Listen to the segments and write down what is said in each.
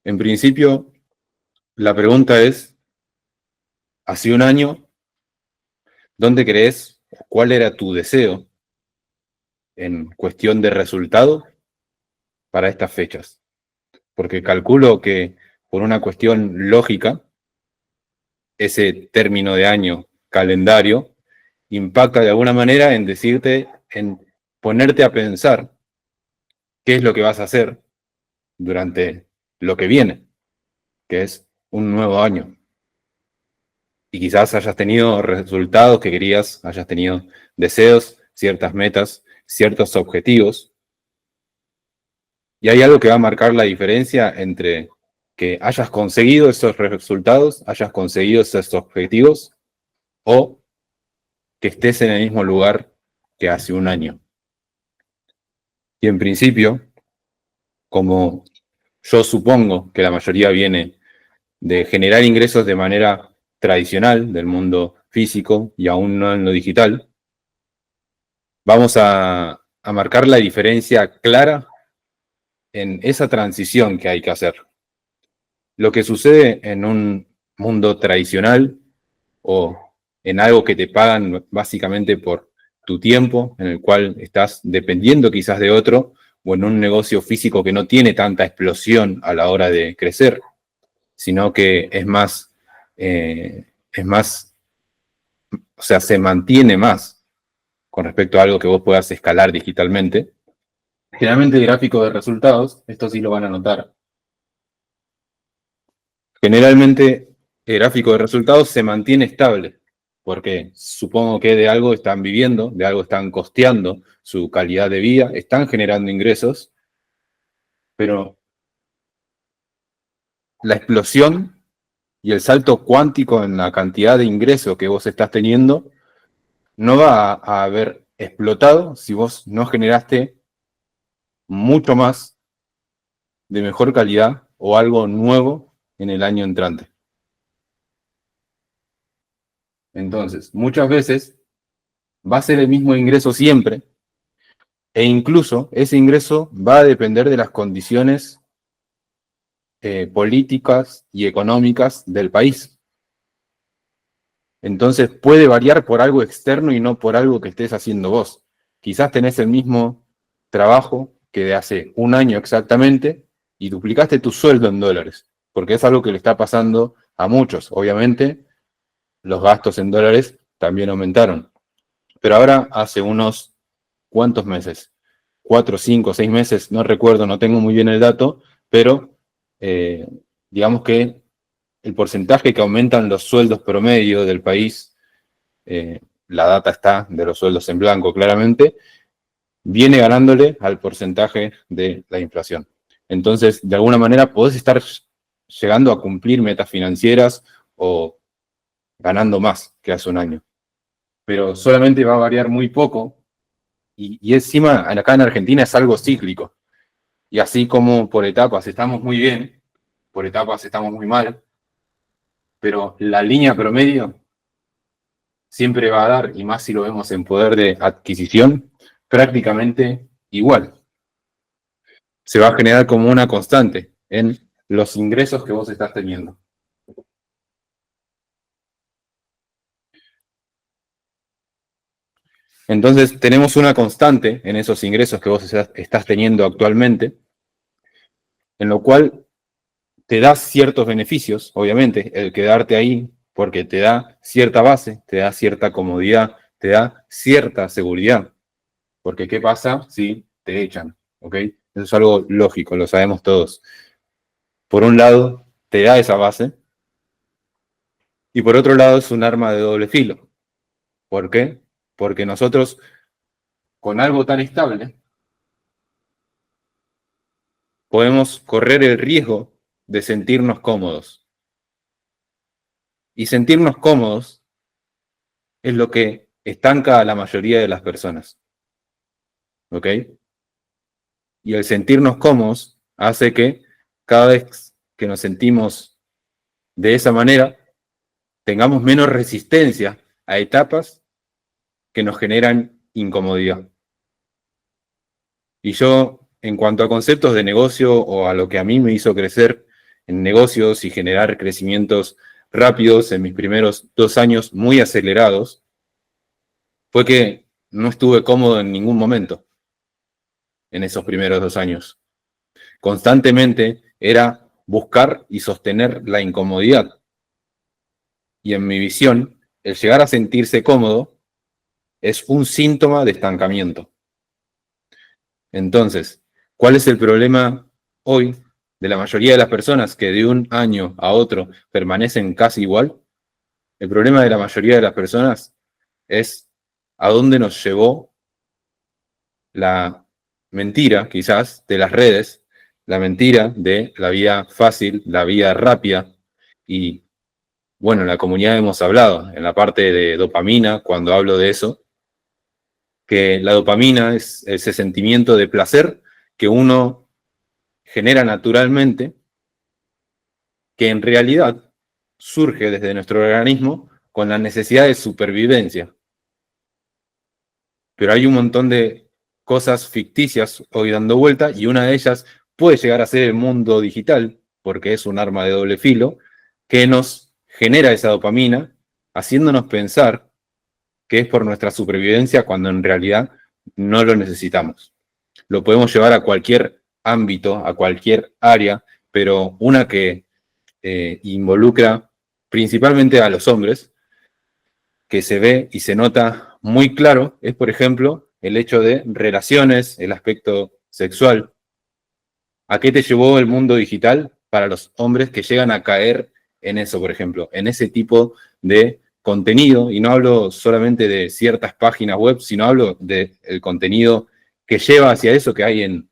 En principio, la pregunta es, hace un año, ¿dónde crees, cuál era tu deseo en cuestión de resultado para estas fechas? Porque calculo que por una cuestión lógica, ese término de año calendario impacta de alguna manera en decirte, en ponerte a pensar qué es lo que vas a hacer durante lo que viene, que es un nuevo año. Y quizás hayas tenido resultados que querías, hayas tenido deseos, ciertas metas, ciertos objetivos. Y hay algo que va a marcar la diferencia entre que hayas conseguido esos resultados, hayas conseguido esos objetivos, o que estés en el mismo lugar que hace un año. Y en principio, como yo supongo que la mayoría viene de generar ingresos de manera tradicional, del mundo físico y aún no en lo digital, vamos a marcar la diferencia clara en esa transición que hay que hacer. Lo que sucede en un mundo tradicional o en algo que te pagan básicamente por tu tiempo, en el cual estás dependiendo quizás de otro, o en un negocio físico que no tiene tanta explosión a la hora de crecer, sino que o sea, se mantiene más con respecto a algo que vos puedas escalar digitalmente. Generalmente el gráfico de resultados, esto sí lo van a notar. Generalmente el gráfico de resultados se mantiene estable, porque supongo que de algo están viviendo, de algo están costeando su calidad de vida, están generando ingresos, pero la explosión y el salto cuántico en la cantidad de ingresos que vos estás teniendo no va a haber explotado si vos no generaste mucho más de mejor calidad o algo nuevo en el año entrante. Entonces, muchas veces va a ser el mismo ingreso siempre, e incluso ese ingreso va a depender de las condiciones políticas y económicas del país. Entonces puede variar por algo externo y no por algo que estés haciendo vos. Quizás tenés el mismo trabajo que de hace un año exactamente y duplicaste tu sueldo en dólares, porque es algo que le está pasando a muchos. Obviamente, los gastos en dólares también aumentaron. Pero ahora, hace unos cuantos meses, 4, 5, 6 meses, no recuerdo, no tengo muy bien el dato, pero digamos que el porcentaje que aumentan los sueldos promedio del país, la data está de los sueldos en blanco claramente, viene ganándole al porcentaje de la inflación. Entonces, de alguna manera, podés estar llegando a cumplir metas financieras o ganando más que hace un año. Pero solamente va a variar muy poco y encima acá en Argentina es algo cíclico. Y así como por etapas estamos muy bien, por etapas estamos muy mal, pero la línea promedio siempre va a dar, y más si lo vemos en poder de adquisición, prácticamente igual. Se va a generar como una constante en los ingresos que vos estás teniendo. Entonces tenemos una constante en esos ingresos que vos estás teniendo actualmente, en lo cual te da ciertos beneficios, obviamente, el quedarte ahí, porque te da cierta base, te da cierta comodidad, te da cierta seguridad. Porque ¿qué pasa si te echan? ¿Ok? Eso es algo lógico, lo sabemos todos. Por un lado, te da esa base, y por otro lado es un arma de doble filo. ¿Por qué? Porque nosotros, con algo tan estable, podemos correr el riesgo de sentirnos cómodos. Y sentirnos cómodos es lo que estanca a la mayoría de las personas. ¿Ok? Y el sentirnos cómodos hace que cada vez que nos sentimos de esa manera, tengamos menos resistencia a etapas que nos generan incomodidad. Y yo, en cuanto a conceptos de negocio o a lo que a mí me hizo crecer en negocios y generar crecimientos rápidos en mis primeros 2 años muy acelerados, fue que no estuve cómodo en ningún momento en esos primeros 2 años. Constantemente era buscar y sostener la incomodidad. Y en mi visión, el llegar a sentirse cómodo es un síntoma de estancamiento. Entonces, ¿cuál es el problema hoy de la mayoría de las personas que de un año a otro permanecen casi igual? El problema de la mayoría de las personas es a dónde nos llevó la mentira, quizás, de las redes, la mentira de la vida fácil, la vida rápida. Y bueno, en la comunidad hemos hablado, en la parte de dopamina, cuando hablo de eso, que la dopamina es ese sentimiento de placer que uno genera naturalmente, que en realidad surge desde nuestro organismo con la necesidad de supervivencia. Pero hay un montón de cosas ficticias hoy dando vuelta y una de ellas puede llegar a ser el mundo digital, porque es un arma de doble filo, que nos genera esa dopamina, haciéndonos pensar que es por nuestra supervivencia cuando en realidad no lo necesitamos. Lo podemos llevar a cualquier ámbito, a cualquier área, pero una que involucra principalmente a los hombres, que se ve y se nota muy claro, es por ejemplo el hecho de relaciones, el aspecto sexual. ¿A qué te llevó el mundo digital para los hombres que llegan a caer en eso, por ejemplo, en ese tipo de contenido? Y no hablo solamente de ciertas páginas web, sino hablo del contenido que lleva hacia eso que hay en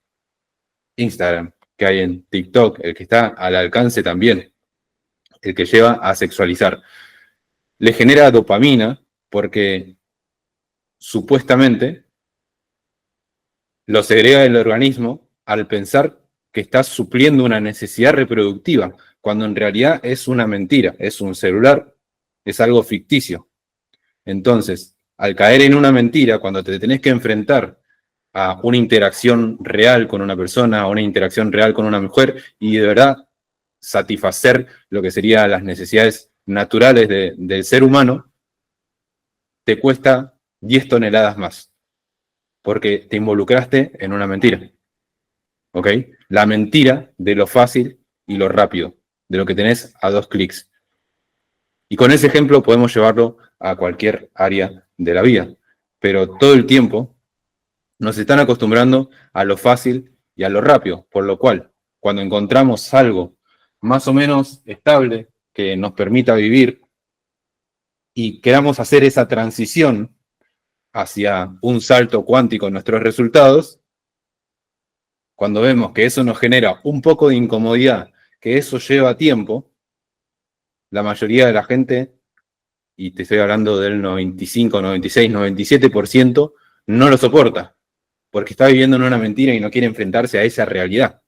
Instagram, que hay en TikTok, el que está al alcance también, el que lleva a sexualizar. Le genera dopamina porque supuestamente lo segrega del organismo al pensar que estás supliendo una necesidad reproductiva, cuando en realidad es una mentira, es un celular, es algo ficticio. Entonces, al caer en una mentira, cuando te tenés que enfrentar a una interacción real con una persona, a una interacción real con una mujer, y de verdad satisfacer lo que serían las necesidades naturales del ser humano, te cuesta 10 toneladas más, porque te involucraste en una mentira. ¿Ok? La mentira de lo fácil y lo rápido, de lo que tenés a 2 clics. Y con ese ejemplo podemos llevarlo a cualquier área de la vida. Pero todo el tiempo nos están acostumbrando a lo fácil y a lo rápido, por lo cual, cuando encontramos algo más o menos estable que nos permita vivir y queramos hacer esa transición hacia un salto cuántico en nuestros resultados, cuando vemos que eso nos genera un poco de incomodidad, que eso lleva tiempo, la mayoría de la gente, y te estoy hablando del 95, 96, 97%, no lo soporta, porque está viviendo en una mentira y no quiere enfrentarse a esa realidad,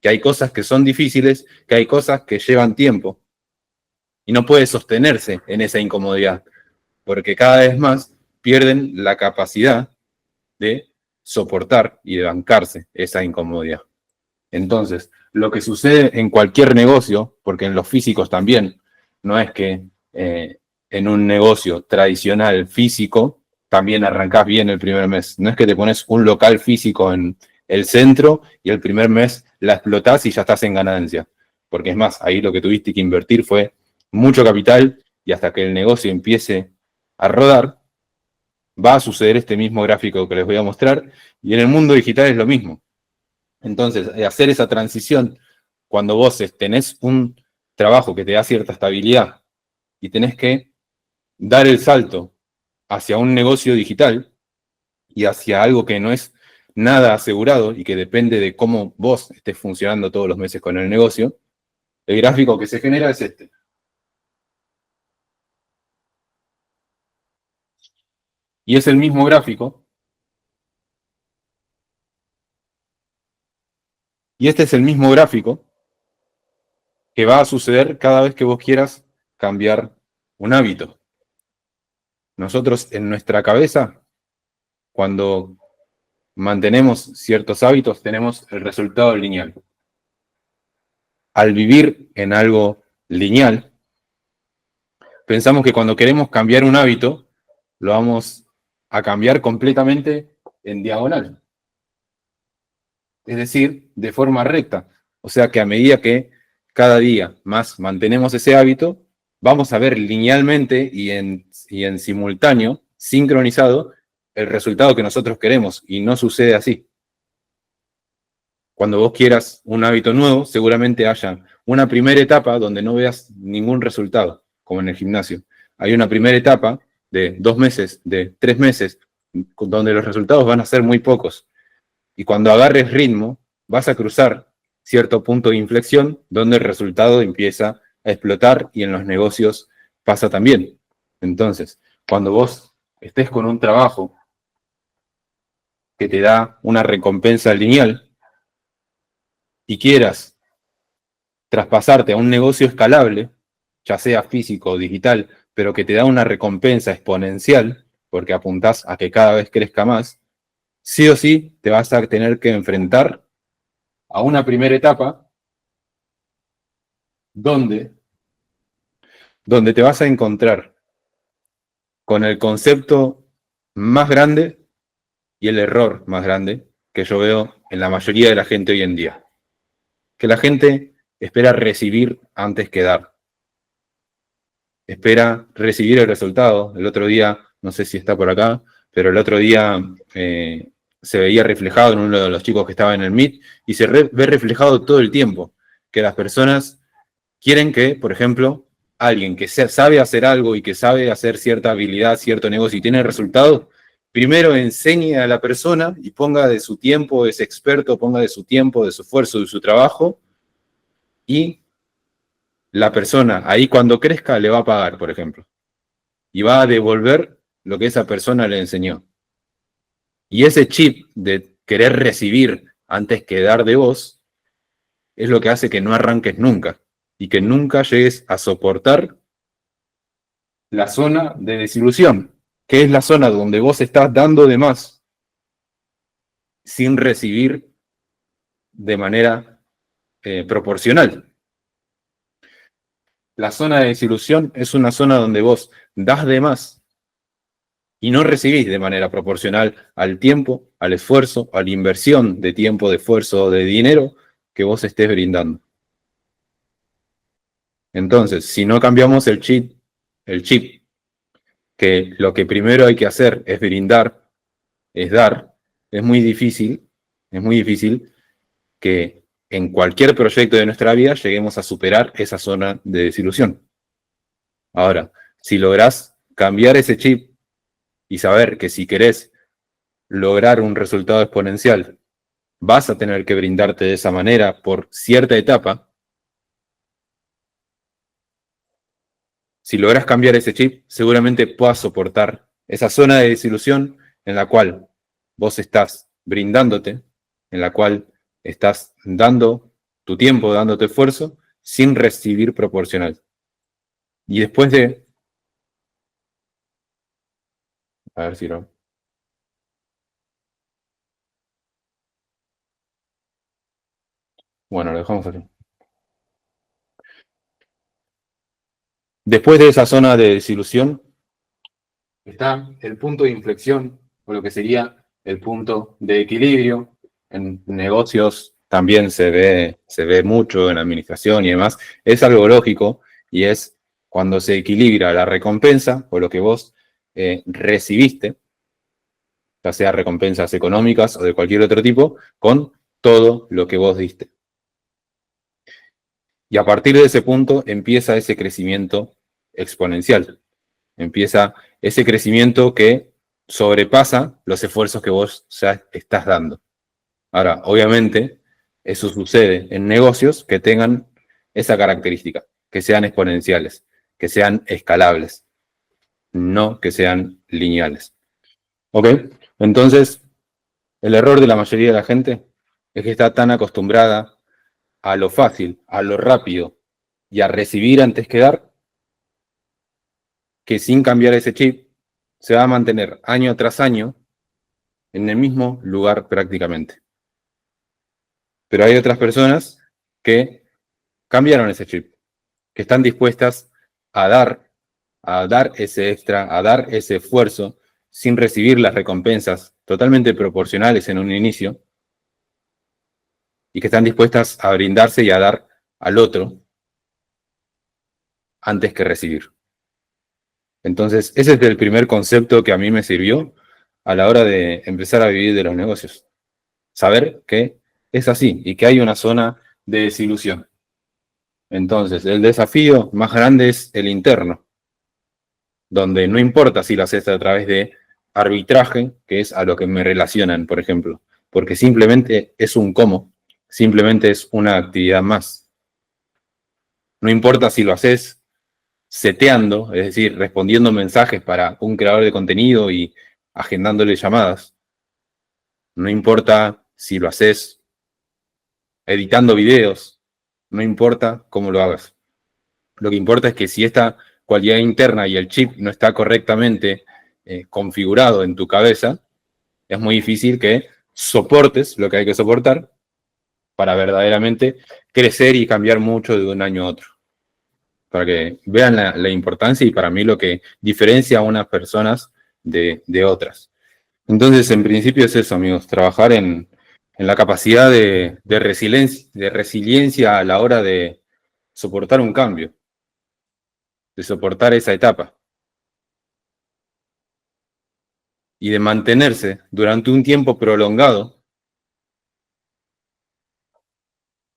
que hay cosas que son difíciles, que hay cosas que llevan tiempo, y no puede sostenerse en esa incomodidad, porque cada vez más pierden la capacidad de soportar y de bancarse esa incomodidad. Entonces, lo que sucede en cualquier negocio, porque en los físicos también, no es que en un negocio tradicional físico también arrancás bien el primer mes. No es que te pones un local físico en el centro y el primer mes la explotás y ya estás en ganancia. Porque es más, ahí lo que tuviste que invertir fue mucho capital y hasta que el negocio empiece a rodar, va a suceder este mismo gráfico que les voy a mostrar. Y en el mundo digital es lo mismo. Entonces, hacer esa transición cuando vos tenés un trabajo que te da cierta estabilidad y tenés que dar el salto hacia un negocio digital y hacia algo que no es nada asegurado y que depende de cómo vos estés funcionando todos los meses con el negocio, el gráfico que se genera es este. Y es el mismo gráfico, y este es el mismo gráfico que va a suceder cada vez que vos quieras cambiar un hábito. Nosotros en nuestra cabeza, cuando mantenemos ciertos hábitos, tenemos el resultado lineal. al vivir en algo lineal, pensamos que cuando queremos cambiar un hábito, lo vamos a cambiar completamente en diagonal. Es decir, de forma recta. O sea que a medida que cada día más mantenemos ese hábito, vamos a ver linealmente y en simultáneo, sincronizado, el resultado que nosotros queremos. Y no sucede así. Cuando vos quieras un hábito nuevo, seguramente haya una primera etapa donde no veas ningún resultado, como en el gimnasio. Hay una primera etapa de 2 meses, de 3 meses, donde los resultados van a ser muy pocos. Y cuando agarres ritmo, vas a cruzar cierto punto de inflexión donde el resultado empieza a explotar y en los negocios pasa también. Entonces, cuando vos estés con un trabajo que te da una recompensa lineal y quieras traspasarte a un negocio escalable, ya sea físico o digital, pero que te da una recompensa exponencial, porque apuntás a que cada vez crezca más, sí o sí te vas a tener que enfrentar a una primera etapa donde te vas a encontrar con el concepto más grande y el error más grande que yo veo en la mayoría de la gente hoy en día. Que la gente espera recibir antes que dar. Espera recibir el resultado. El otro día, no sé si está por acá, pero el otro día se veía reflejado en uno de los chicos que estaba en el Meet y se ve reflejado todo el tiempo. Que las personas quieren que, por ejemplo, alguien que sabe hacer algo y que sabe hacer cierta habilidad, cierto negocio y tiene resultados, primero enseñe a la persona y ponga de su tiempo, es experto, ponga de su tiempo, de su esfuerzo, de su trabajo, y la persona ahí cuando crezca le va a pagar, por ejemplo, y va a devolver lo que esa persona le enseñó. Y ese chip de querer recibir antes que dar de vos es lo que hace que no arranques nunca y que nunca llegues a soportar la zona de desilusión, que es la zona donde vos estás dando de más sin recibir de manera proporcional. La zona de desilusión es una zona donde vos das de más y no recibís de manera proporcional al tiempo, al esfuerzo, a la inversión de tiempo, de esfuerzo, de dinero que vos estés brindando. Entonces, si no cambiamos el chip, que lo que primero hay que hacer es brindar, es dar, es muy difícil que en cualquier proyecto de nuestra vida lleguemos a superar esa zona de desilusión. Ahora, si lográs cambiar ese chip y saber que si querés lograr un resultado exponencial, vas a tener que brindarte de esa manera por cierta etapa, si logras cambiar ese chip, seguramente puedas soportar esa zona de desilusión en la cual vos estás brindándote, en la cual estás dando tu tiempo, dando tu esfuerzo, sin recibir proporcional. Y después de... A ver si lo... Bueno, lo dejamos así. Después de esa zona de desilusión, está el punto de inflexión, o lo que sería el punto de equilibrio. En negocios también se ve mucho, en administración y demás. Es algo lógico y es cuando se equilibra la recompensa o lo que vos recibiste, ya sea recompensas económicas o de cualquier otro tipo, con todo lo que vos diste. Y a partir de ese punto empieza ese crecimiento exponencial. Empieza ese crecimiento que sobrepasa los esfuerzos que vos ya estás dando. Ahora, obviamente, eso sucede en negocios que tengan esa característica, que sean exponenciales, que sean escalables, no que sean lineales. ¿Ok? Entonces, el error de la mayoría de la gente es que está tan acostumbrada a lo fácil, a lo rápido y a recibir antes que dar, que sin cambiar ese chip se va a mantener año tras año en el mismo lugar prácticamente. Pero hay otras personas que cambiaron ese chip, que están dispuestas a dar ese extra, a dar ese esfuerzo sin recibir las recompensas totalmente proporcionales en un inicio, y que están dispuestas a brindarse y a dar al otro antes que recibir. Entonces, ese es el primer concepto que a mí me sirvió a la hora de empezar a vivir de los negocios. Saber que es así y que hay una zona de desilusión. Entonces, el desafío más grande es el interno, donde no importa si lo haces a través de arbitraje, que es a lo que me relacionan, por ejemplo, porque simplemente es un cómo, simplemente es una actividad más. No importa si lo haces seteando, es decir, respondiendo mensajes para un creador de contenido y agendándole llamadas. No importa si lo haces editando videos, no importa cómo lo hagas. Lo que importa es que si esta cualidad interna y el chip no está correctamente configurado en tu cabeza, es muy difícil que soportes lo que hay que soportar para verdaderamente crecer y cambiar mucho de un año a otro. Para que vean la importancia y para mí lo que diferencia a unas personas de otras. Entonces, en principio es eso, amigos, trabajar en la capacidad de resiliencia a la hora de soportar un cambio, de soportar esa etapa y de mantenerse durante un tiempo prolongado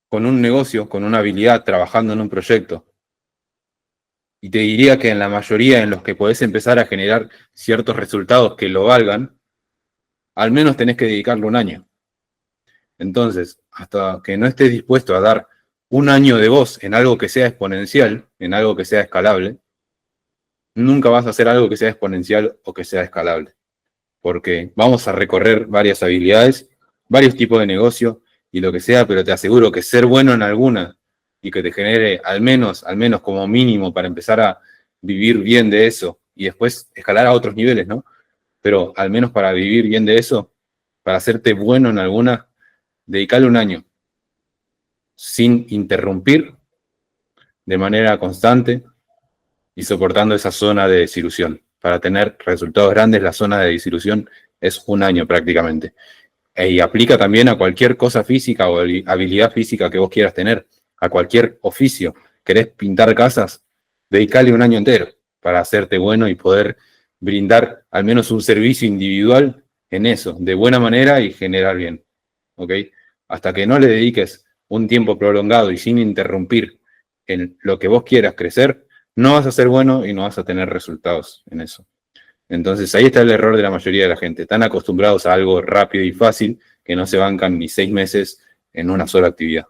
con un negocio, con una habilidad, trabajando en un proyecto. Y te diría que en la mayoría en los que podés empezar a generar ciertos resultados que lo valgan, al menos tenés que dedicarle un año. Entonces, hasta que no estés dispuesto a dar un año de vos en algo que sea exponencial, en algo que sea escalable, nunca vas a hacer algo que sea exponencial o que sea escalable. Porque vamos a recorrer varias habilidades, varios tipos de negocio y lo que sea, pero te aseguro que ser bueno en alguna y que te genere al menos como mínimo para empezar a vivir bien de eso y después escalar a otros niveles, ¿no? Pero al menos para vivir bien de eso, para hacerte bueno en alguna, dedicarle un año sin interrumpir, de manera constante y soportando esa zona de desilusión. Para tener resultados grandes, la zona de desilusión es un año prácticamente. Y aplica también a cualquier cosa física o habilidad física que vos quieras tener, a cualquier oficio. ¿Querés pintar casas? Dedicale un año entero para hacerte bueno y poder brindar al menos un servicio individual en eso, de buena manera y generar bien. ¿Ok? Hasta que no le dediques un tiempo prolongado y sin interrumpir en lo que vos quieras crecer, no vas a ser bueno y no vas a tener resultados en eso. Entonces ahí está el error de la mayoría de la gente. Están acostumbrados a algo rápido y fácil que no se bancan ni 6 meses en una sola actividad.